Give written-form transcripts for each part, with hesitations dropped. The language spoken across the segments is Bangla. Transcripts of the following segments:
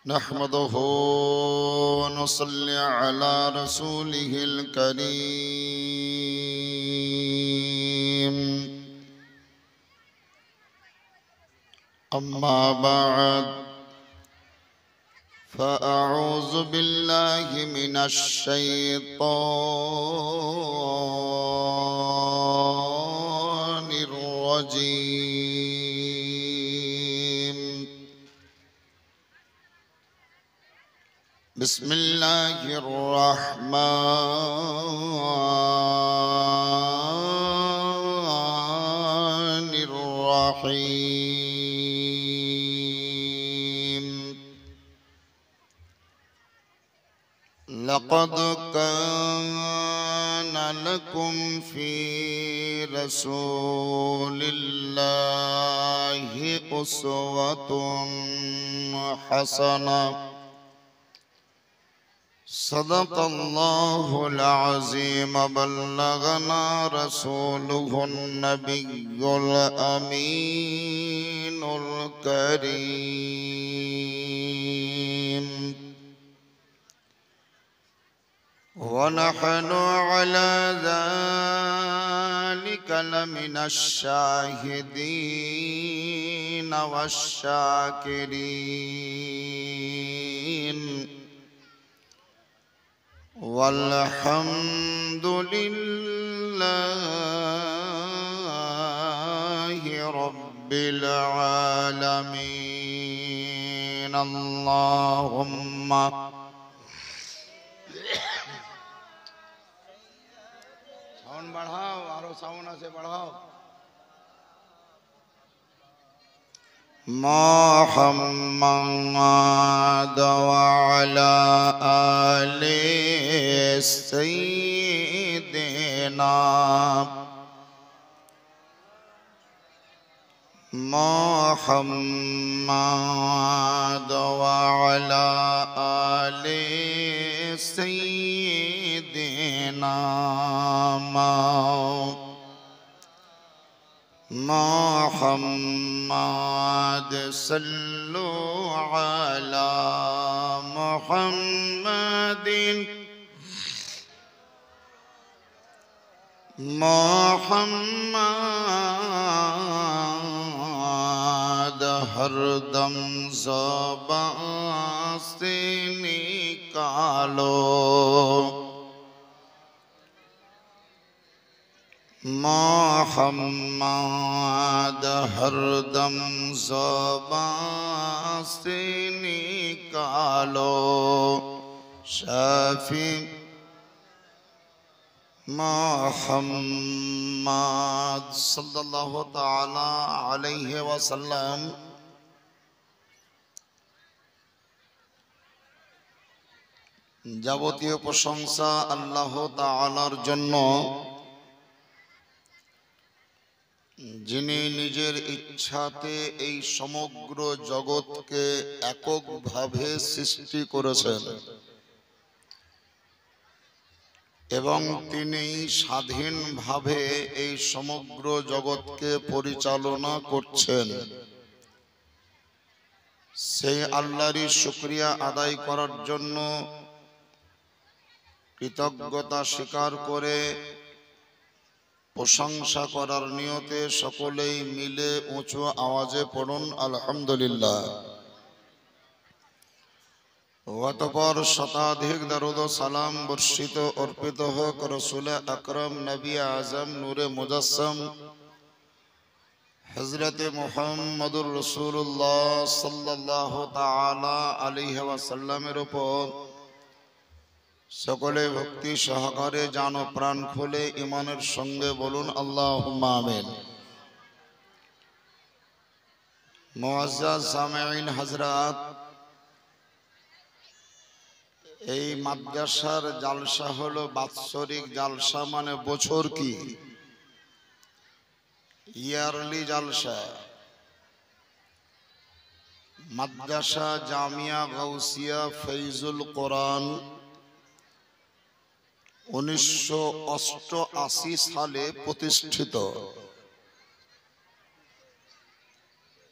नहमदुहु व नुसल्ली अला रसूलिहिल करीम। अम्मा बअद फ़अऊज़ु बिल्लाहि मिनश शैतानिर रजीम। बिस्मिल्लाहिर रहमानिर रहीम। लक़द कान लकुम फ़ी रसूलिल्लाहि उस्वतुन हसनह। सदक़ल्लाहुल अज़ीम। बल्लगना रसूलुहुन नबियुल अमीनुल करीम। व नहनु अला ज़ालिका लमिनश शाहिदीन वश्शाकिरीन। वल्हम्दुलिल्लाहि रब्बिल आलमीन। अल्लाहुम्मा साउंड बढ़ाओ, आरो साउंड से बढ़ाओ। मुहम्मद व अला आले सय्यिदिना। मुहम्मद व अला आले सय्यिदिना। मुहम्मद सल्लु अला मुहम्मदिन। मुहम्मद हरदम ज़बान से निकालो। मुहम्मद हरदम ज़बान से निकालो। शाफी मुहम्मद सल्लल्लाहु ताला अलैहि वसल्लम। যাবতীয় প্রশংসা আল্লাহ তাআলার জন্য, যিনি নিজের ইচ্ছাতে এই সমগ্র জগৎকে এককভাবে সৃষ্টি করেছেন এবং তিনি স্বাধীনভাবে এই সমগ্র জগৎকে পরিচালনা করছেন। সেই আল্লাহরই শুকরিয়া আদায় করার জন্য, কৃতজ্ঞতা স্বীকার করে প্রশংসা করার নিয়তে সকলেই মিলে উঁচু আওয়াজে পড়ুন আলহামদুলিল্লাহ। অতঃপর শতাধিক দরুদ ও সালাম বর্ষিত অর্পিত হোক রসুল আকরম নবী আজম নূরে মুজাসসম হযরত মুহাম্মদুর রাসূলুল্লাহ সাল্লাল্লাহু তাআলা আলাইহি ওয়াসাল্লামের উপর। সকলে ভক্তি সহকারে জান ও প্রাণ খুলে ঈমানের সঙ্গে বলুন আল্লাহুম্মা আমিন। মুআজ্জাজ সামিঈন হযরত, এই মাদ্রাসার জালসা হলো বাৎসরিক জালসা, মানে বছর কি ইয়ারলি জালসা। মাদ্রাসা জামিয়া গাউসিয়া ফৈজুল কোরআন 1988 সালে প্রতিষ্ঠিত।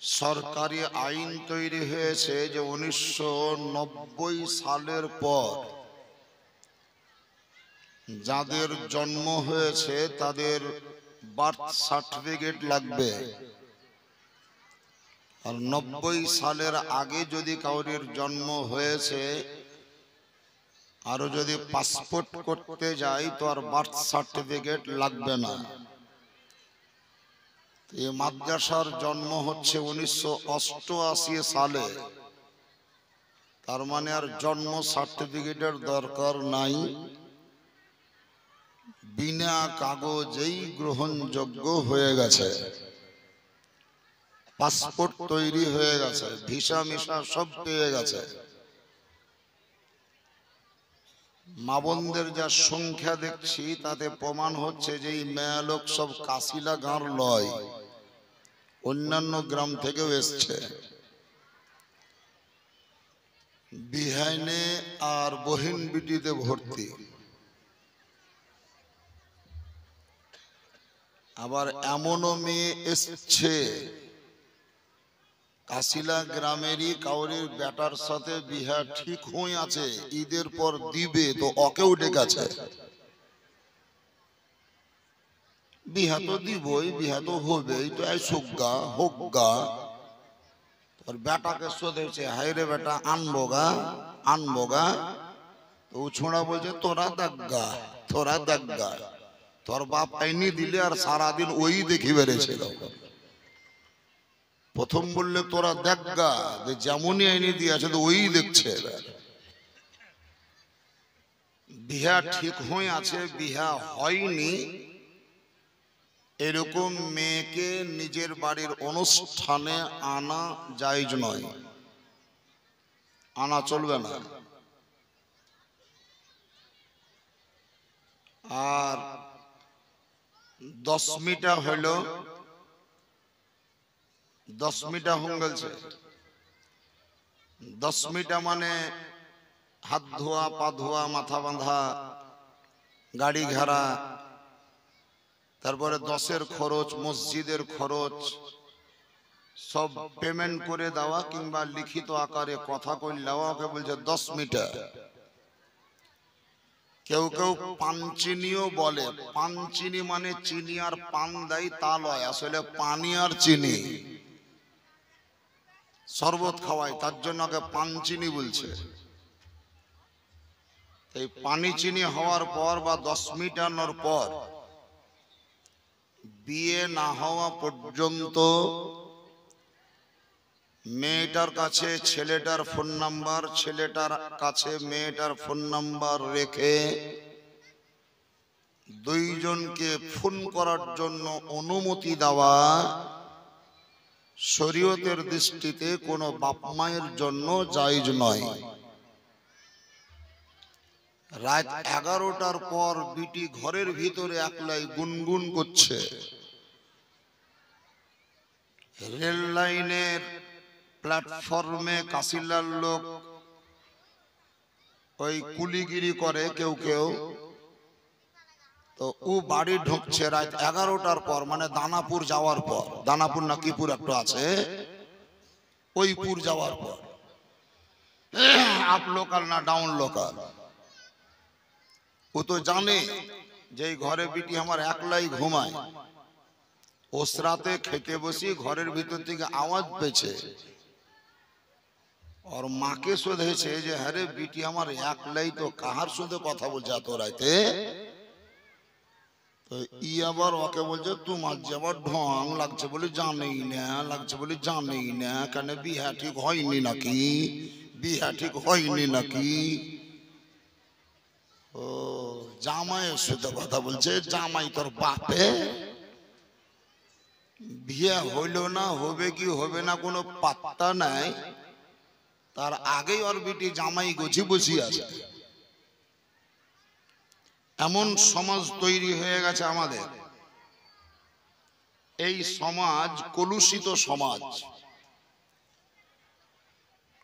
সরকারি আইন তৈরি হয়েছে যে 1990 সালের পর যাদের জন্ম হয়েছে তাদের বার্থ সার্টিফিকেট লাগবে, আর 90 সালের আগে যদি কাউরির জন্ম হয়েছে আরো যদি পাসপোর্ট করতে যায় তো আর বার্থ সার্টিফিকেট লাগবে না। এই মাদ্রাসার জন্ম হচ্ছে 1988 সালে, তার মানে আর জন্ম সার্টিফিকেটের দরকার নাই, বিনা কাগজেই গ্রহণযোগ্য হয়ে গেছে, পাসপোর্ট তৈরি হয়ে গেছে, ভিসা মিশা সব পেয়ে গেছে। মা বোনদের যা সংখ্যা দেখছি তাতে প্রমাণ হচ্ছে যে এই মেয়ে লোক সব কাশিলা গাঁর লয়, অন্যান্য গ্রাম থেকেও এসছে। বিহাইনে আর বহিন বিটিতে ভর্তি। আবার এমনও মেয়ে এসছে কাশিলা গ্রামেরই কাউরির বেটার সাথে বিহা ঠিক হয়ে আছে, ঈদের পর দিবে তো ওকেও ডেকেছে। বিহা তো দিবই, বিহা তো হবেই, তো সুগা হোকগা। তোর বেটাকে শোধেছে, হাই রে বেটা আনবোগা আনবোগা। তো ছোঁড়া বলছে তোরা দাগগা তোরা দাগগা, তোর বাপ আইনি দিলে আর সারাদিন ওই দেখি বেড়েছিল। প্রথম বললে তোরা দেখগা, যে যেমনই আইনি দিয়েছে তো ওই দেখছে। বিহা ঠিক হয়ে আছে, বিহা হয়নি, এরকম মেয়েকে নিজের বাড়ির অনুষ্ঠানে আনা জায়েজ নয়, আনা চলবে না। আর 10 মিটা হইল, 10 মিটা হয়ে গেছে। 10 মিটা মানে হাত ধোয়া, পা ধোয়া, মাথা বাঁধা, গাড়ি ঘেরা, তারপরে 10-এর খরচ, মসজিদের খরচ সব পেমেন্ট করে দেওয়া, কিংবা লিখিত আকারে কথা কইলে দেওয়া। ওকে বলছে 10 মিটা। কেউ কেউ পানচিনিও বলে, পানচিনি মানে চিনি আর পান দেয় তা লয়, আসলে পানি আর চিনি, শরবত খাওয়ায়, তার জন্য ওকে পানচিনি বলছে। এই পানি চিনি হওয়ার পর বা 10 মিটানোর পর বিয়ে না হওয়া পর্যন্ত মেয়েটার কাছে ছেলেটার ফোন নাম্বার, ছেলেটার কাছে মেয়েটার ফোন নাম্বার রেখে দুইজনকে ফোন করার জন্য অনুমতি দেওয়া শরীয়তের দৃষ্টিতে কোনো বাপ মায়ের জন্য জায়েজ নয়। রাত 11টার পর বিটি ঘরের ভিতরে একলাই গুনগুন করছে, রেল লাইনের প্ল্যাটফর্মে কাশিলার লোক ওই কুলিগিরি করে কেউ কেউ, তো ও বাড়ি ঢুকছে রাত 11টার পর, মানে দানাপুর যাওয়ার পর, দানাপুর না কিপুর একটা আছে, ওই পুর যাওয়ার পর, আপ লোকাল না ডাউন লোকাল। ও তো জানে যে ঘরে বিটি আমার একলাই ঘুমায়, ওস রাতে খেতে বসি ঘরের ভিতর থেকে আওয়াজ পেয়েছে, और মাকে শোধেছে যে আরে বিটি আমার একলাই তো কাহার সাথে কথা বলছে এত রাতে। তো ই আবার ওকে বলছে তোমার যে আবার ঢং লাগছে বলে জানেই না, লাগছে বলে জানেই না, কেন বিহা ঠিক হয়নি নাকি, বিহা ঠিক হয়নি নাকি। ও জামাইয়ের সাথে কথা বলছে, জামাই তোর বাপে, বিয়ে হইল না, হবে কি হবে না কোনো পাত্তা নাই, তার আগেই ওর বিটি জামাই গোছি বসি আছে। এমন সমাজ তৈরি হয়ে গেছে আমাদের। এই সমাজ কলুষিত সমাজ।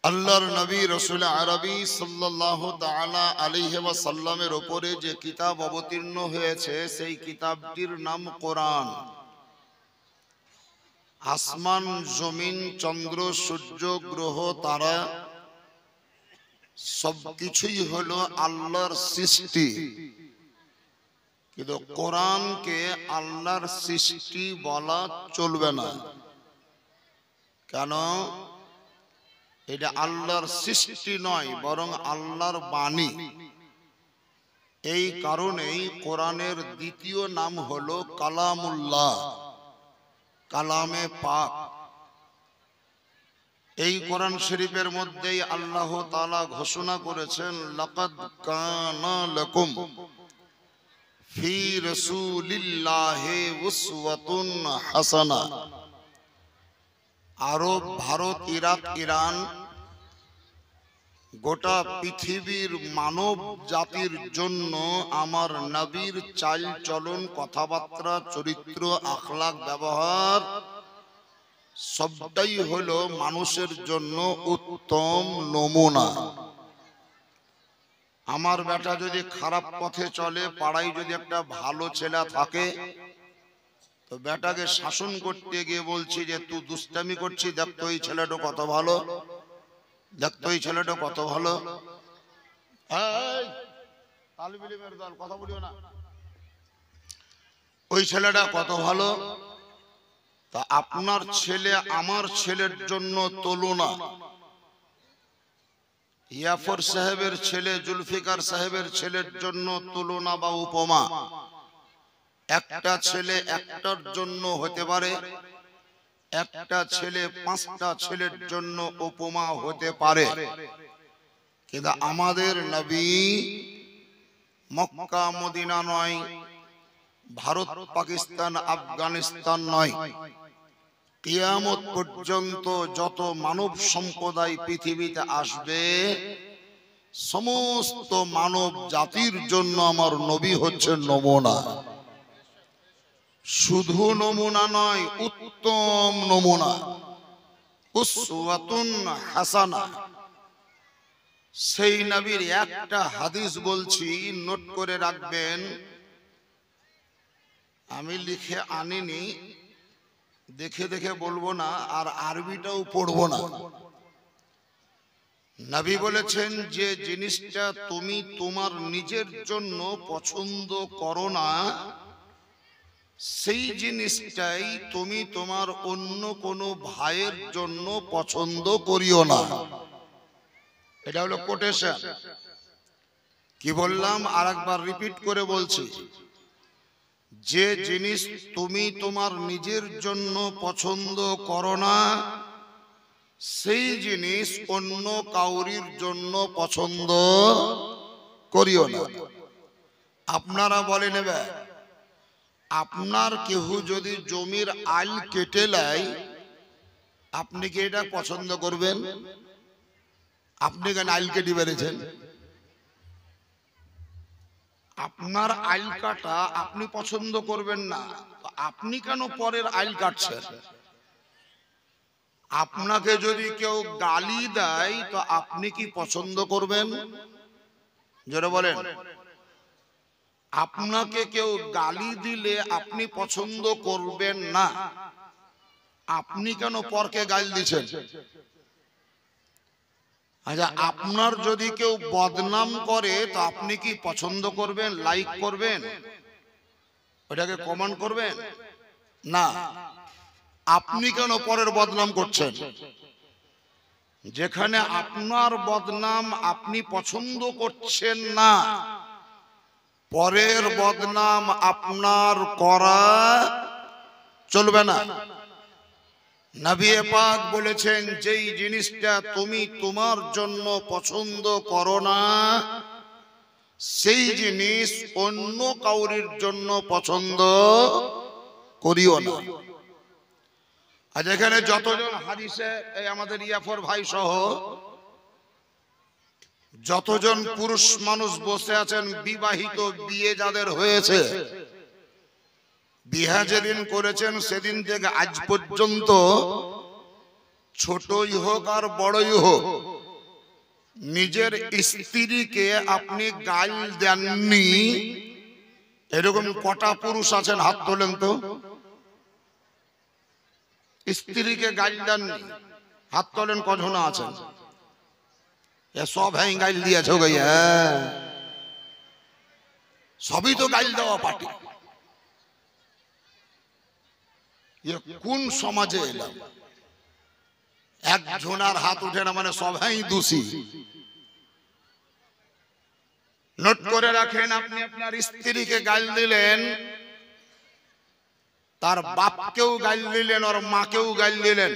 আল্লাহর নবী রাসূল আরবি সাল্লাল্লাহু তাআলা আলাইহি ওয়াসাল্লামের উপরে যে কিতাব অবতীর্ণ হয়েছে সেই কিতাবটির নাম কোরআন। আসমান জমিন চন্দ্র সূর্য গ্রহ তারা সবকিছুই হলো আল্লাহর সৃষ্টি, কিন্তু কোরআনকে আল্লাহর সৃষ্টি বলা চলবে না। কেন? এটা আল্লাহর সৃষ্টি নয়, বরং আল্লাহর বাণী। এই কারণেই কোরআনের দ্বিতীয় নাম হলো কালামুল্লাহ, কালামে পাক। এই কোরআন শরীফের মধ্যেই আল্লাহ তাআলা ঘোষণা করেছেন, লাকাদ কানা লাকুম ফি রাসূলিল্লাহি উসওয়াতুন হাসানা। আরব, ভারত, ইরাক, ইরান, গোটা পৃথিবীর মানব জাতির জন্য আমার নবীর চাল চলন, কথাবার্তা, চরিত্র, আখলাক, ব্যবহার সবটাই হলো মানুষের জন্য উত্তম নমুনা। আমার বেটা যদি খারাপ পথে চলে, পাড়ায় যদি একটা ভালো ছেলে থাকে, তো বেটাকে শাসন করতে গিয়ে বলছি যে তুই দুষ্টামি করছিস, দেখতো এই ছেলেটা কত ভালো, দেখতো এই ছেলেটা কত ভালো। কথা বলিও না, ওই ছেলেটা কত ভালো। তা আপনার ছেলে আমার ছেলের জন্য তুলনা, ইয়াফর সাহেবের ছেলে জুলফিকার সাহেবের ছেলের জন্য তুলনা বা উপমা একটা ছেলে একটার জন্য হতে পারে, একটা ছেলে পাঁচটা ছেলের জন্য উপমা হতে পারে। কিন্তু আমাদের নবী মক্কা মদিনা নয়, ভারত পাকিস্তান আফগানিস্তান নয়, কিয়ামত পর্যন্ত যত মানব সম্প্রদায় পৃথিবীতে আসবে, সমস্ত মানব জাতির জন্য আমার নবী হচ্ছে নমুনা। শুধু নমুনা নয়, উত্তম নমুনা, উসওয়াতুন হাসানা। সেই নবীর একটা হাদিস বলছি, নোট করে রাখবেন। আমি লিখে আনিনি, দেখে দেখে বলবো না, আর আরবিটাও পড়বো না। নবী বলেছেন, যে জিনিসটা তুমি তোমার নিজের জন্য পছন্দ করো না, সেই জিনিসটাই তুমি তোমার অন্য কোনো ভাইয়ের জন্য পছন্দ করিও না। এটা হলো কোটেশন। কি বললাম আরেকবার রিপিট করে বলছি, যে জিনিস তুমি তোমার নিজের জন্য পছন্দ করো না, সেই জিনিস অন্য কাউরির জন্য পছন্দ করিও না। আপনারা বলে নেবে, আপনার কেহ যদি জমির আইল কেটে নেয়, আপনি কি এটা পছন্দ করবেন? আপনি কেন আইল কেটে বেড়েছেন? আপনার আইল কাটা আপনি পছন্দ করবেন না, আপনি কেন পরের আইল কাটছেন? আপনাকে যদি কেউ গালি দেয়, তো আপনি কি পছন্দ করবেন? যারা বলেন, আপনাকে কেউ গালি দিলে আপনি পছন্দ করবেন না, আপনি কেন পরকে গালি দিচ্ছেন? আচ্ছা, আপনার যদি কেউ বদনাম করে, তো আপনি কি পছন্দ করবেন, লাইক করবেন, ওটাকে কমেন্ট করবেন? না। আপনি কেন পরের বদনাম করছেন? যেখানে আপনার বদনাম আপনি পছন্দ করছেন না, পরের বদনাম আপনার করা চলবে না। নবী পাক বলেছেন, যেই জিনিসটা তুমি তোমার জন্য পছন্দ করো না, সেই জিনিস অন্য কাউরির জন্য পছন্দ করিও না। আজ এখানে যতজন হাদিসে, এই আমাদের ইয়াফর ভাই সহ যতজন পুরুষ মানুষ বসে আছেন, বিবাহিত, বিয়ে যাদের হয়েছে, বিয়ে যেদিন করেছেন সেদিন থেকে আজ পর্যন্ত, ছোটই হোক আর বড়ই হোক, নিজের স্ত্রীকে আপনি গাল দেননি, এরকম কটা পুরুষ আছেন? হাত তোলেন তো। স্ত্রীকে গাইল দেননি? হাত তোলেন কজন আছেন? এ সব হ্যাঁ গাইল দিয়েছ গাইয়া, সবই তো গাইল দেওয়া পার্টি। কোন সমাজে এলাম? একজনের হাত উঠে না মানে সবাই দোষী। নোট করে রাখেন, আপনি আপনার স্ত্রীকে গাল দিলেন, তার বাপকেও গাল দিলেন, ওর মাকেও গাল দিলেন,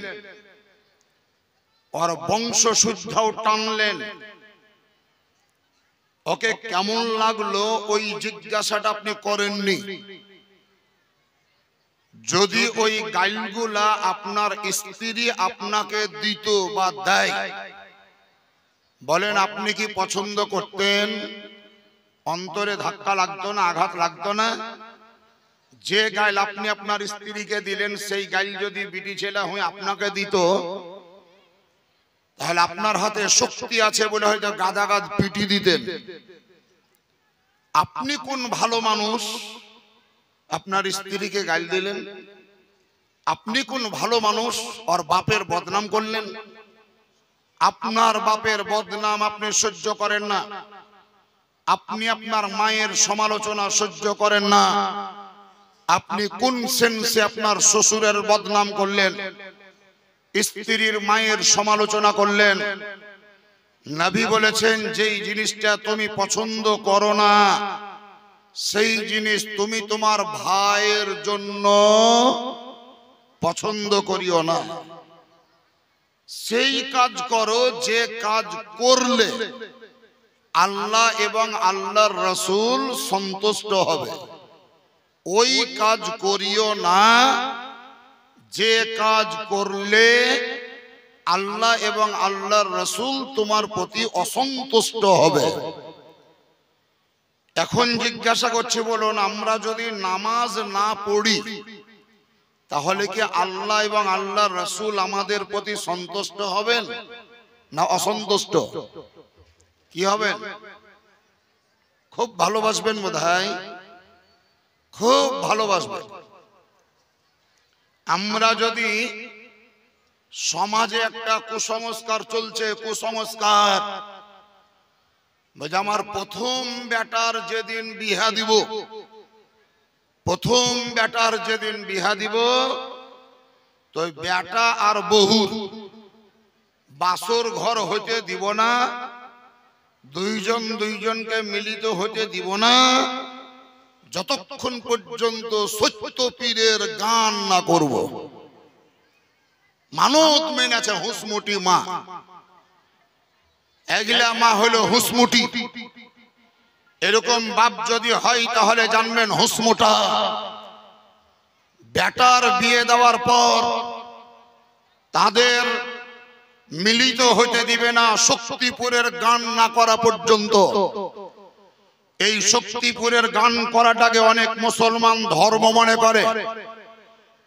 ওর বংশ শুদ্ধাও টানলেন। ওকে কেমন লাগলো ওই জিজ্ঞাসাটা আপনি করেননি। যদি ওই গাইলগুলা আপনার স্ত্রী আপনাকে দিত বা দেয়, বলেন আপনি কি পছন্দ করতেন? অন্তরে ধাক্কা লাগতো না, আঘাত লাগতো না? যে গাইল আপনি আপনার স্ত্রীকে দিলেন, সেই গাইল যদি বিটি ছেলে হয়ে আপনাকে দিত, তাহলে আপনার হাতে শক্তি আছে বলে হয়তো গাদা গাদ পিটি দিতেন। আপনি কোন ভালো মানুষ আপনার স্ত্রীকে গাইল দিলেন? আপনি কোন ভালো মানুষ ওর বাপের বদনাম করলেন? আপনার বাপের বদনাম আপনি সহ্য করেন না, আপনি আপনার মায়ের সমালোচনা সহ্য করেন না। আপনি কোন সেন্সে আপনার শ্বশুরের বদনাম করলেন, স্ত্রীর মায়ের সমালোচনা করলেন? নবী বলেছেন, যেই জিনিসটা তুমি পছন্দ করো না, সেই জিনিস তুমি তোমার ভাইয়ের জন্য পছন্দ করিও না। সেই কাজ করো যে কাজ করলে আল্লাহ এবং আল্লাহর রাসূল সন্তুষ্ট হবে। ওই কাজ করিও না যে কাজ করলে আল্লাহ এবং আল্লাহর রাসূল তোমার প্রতি অসন্তুষ্ট হবে। এখন জিজ্ঞাসা করছি, বলুন, আমরা যদি নামাজ না পড়ি তাহলে কি আল্লাহ এবং আল্লাহর রাসূল আমাদের প্রতি সন্তুষ্ট হবেন না অসন্তুষ্ট? কি হবেন? খুব ভালোবাসবেন বোধহয়, খুব ভালোবাসবেন। আমরা যদি সমাজে একটা কুসংস্কার চলছে, কুসংস্কার, আমার প্রথম বেটার যেদিন বিহা দিব, প্রথম বেটার যেদিন বিহা দিব, তো বেটা আর বহুর বাসর ঘর হইতে দিব না, দুইজন দুইজনকে মিলিত হতে দিব না, যতক্ষণ পর্যন্ত সত্য পীরের গান না করব। মানত মেনেছে হুসমুটি মা, এগুলা মা হলো হুসমুটি। এরকম বাপ যদি হয় তাহলে জানবেন হুসমুটা। বেটার বিয়ে দেওয়ার পর তাদের মিলিত হতে দিবে না শক্তিপুরের গান না করা পর্যন্ত। এই শক্তিপুরের গান করাটাকে অনেক মুসলমান ধর্ম মনে করে,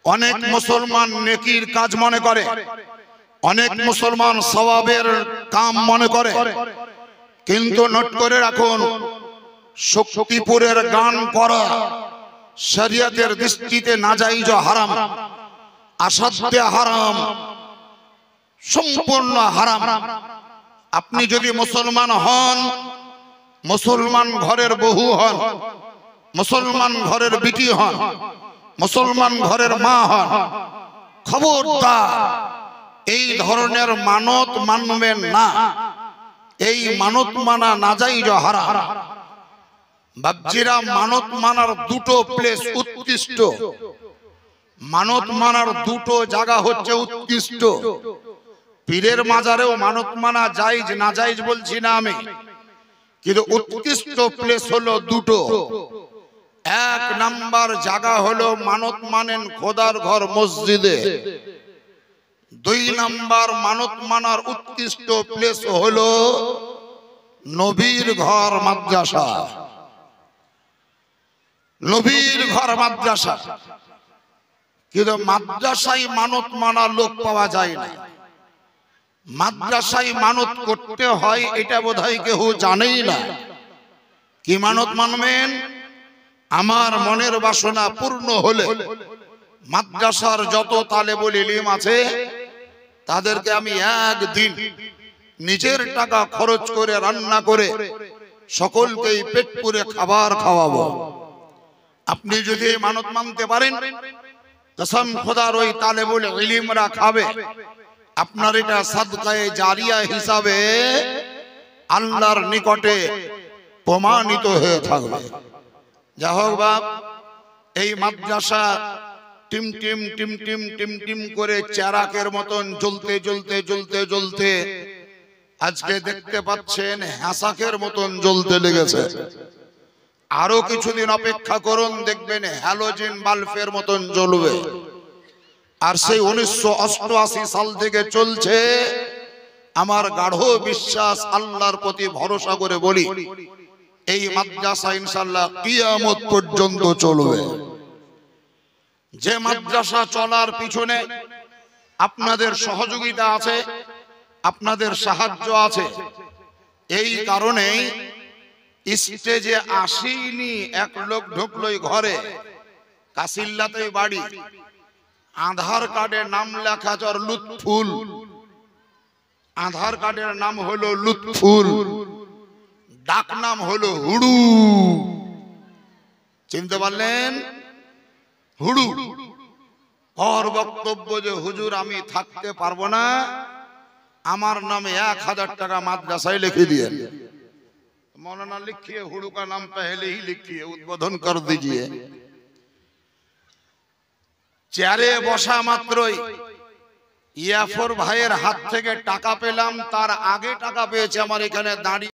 অনেক মুসলমান নেকির কাজ মনে করে, অনেক মুসলমান সওয়াবের কাম মনে করে। কিন্তু নোট করে রাখুন, শক্তিপুরের গান করা শরীয়তের দৃষ্টিতে নাজায়েজ হারাম, আসাধ্যে হারাম, সম্পূর্ণ হারাম। আপনি যদি মুসলমান হন, মুসলমান ঘরের বউ হন, মুসলমান ঘরের বিটি হন, মুসলমান ঘরের মা হন, খবরদার এই ধরনের মানত মানবেন না। এই মানত মানা নাজায়েজ হারাম। বাপজিরা, মানত মানার দুটো প্লেস উৎকৃষ্ট, মানত মানার দুটো জায়গা হচ্ছে উৎকৃষ্ট। পীরের মাজারেও মানত মানা জায়েজ, নাজায়েজ বলছি না আমি, কিন্তু উৎকৃষ্ট প্লেস হলো দুটো। এক নাম্বার জায়গা হলো মানত মানেন খোদার ঘর মসজিদে। দুই নাম্বার মানত মানার উৎকৃষ্ট প্লেস হলো নবীর ঘর মাদ্রাসা। নবীর ঘর মাদ্রাসা। কিন্তু মাদ্রাসায় মানত মানার লোক পাওয়া যায় না। মাদ্রাসায় মানত করতে হয় এটা বোধহয় কেউ জানেই না। কি মানত মানবেন? আমার মনের বাসনা পূর্ণ হলে মাদ্রাসার যত তালেবুল ইলম আছে তাদেরকে আমি একদিন নিজের টাকা খরচ করে রান্না করে সকলকেই পেট পুরে খাবার খাওয়াবো। আপনি যদি মানত মানতে পারেন, কসম খোদার ওই তালেবুল ইলমরা খাবে, আপনার এটা সাদকায়ে জারিয়া হিসাবে আল্লাহর নিকটে প্রমাণিত হয়ে থাকবে। যা হোক বাপ, এই মাদ্রাসা team team team team team team করে চারাকের মতন জ্বলতে জ্বলতে জ্বলতে জ্বলতে আজকে দেখতে পাচ্ছেন হ্যাসাকের মতন জ্বলতে লেগেছে। আরো কিছুদিন অপেক্ষা করুন, দেখবেন হ্যালোজেন বাল্বের মতন জ্বলবে। আর সেই 1988 সাল থেকে চলছে। আমার গাঢ় বিশ্বাস, আল্লাহর প্রতি ভরসা করে বলি, এই মাদ্রাসা ইনশাআল্লাহ কিয়ামত পর্যন্ত চলবে। যে মাদ্রাসা চলার পিছনে আপনাদের সহযোগিতা আছে, আপনাদের সাহায্য আছে। এই কারণেই স্টেজে আসেনি এক লোক ঢুকলোই ঘরে, কাসিল্লাতেই বাড়ি, আধার কার্ডে নাম লেখা চর লুৎফুল, আধার কার্ডের নাম হলো লুৎফুল, ডাক নাম হলো হুড়ু। চিনতে পারলেন? হুড়ু। ওর বক্তব্য যে হুজুর আমি থাকতে পারবো না, আমার নামে 1000 টাকা মাদ্রাসায় লিখে দিয়ে। मौलाना लिखिए, हुड़ू का नाम पहले ही लिखिए, उद्बोधन कर दीजिए। চেয়ারে বসা মাত্রই ইয়াফর ভাইয়ের হাত থেকে টাকা পেলাম, তার আগে টাকা পেয়েছে আমার এখানে দাঁড়িয়ে।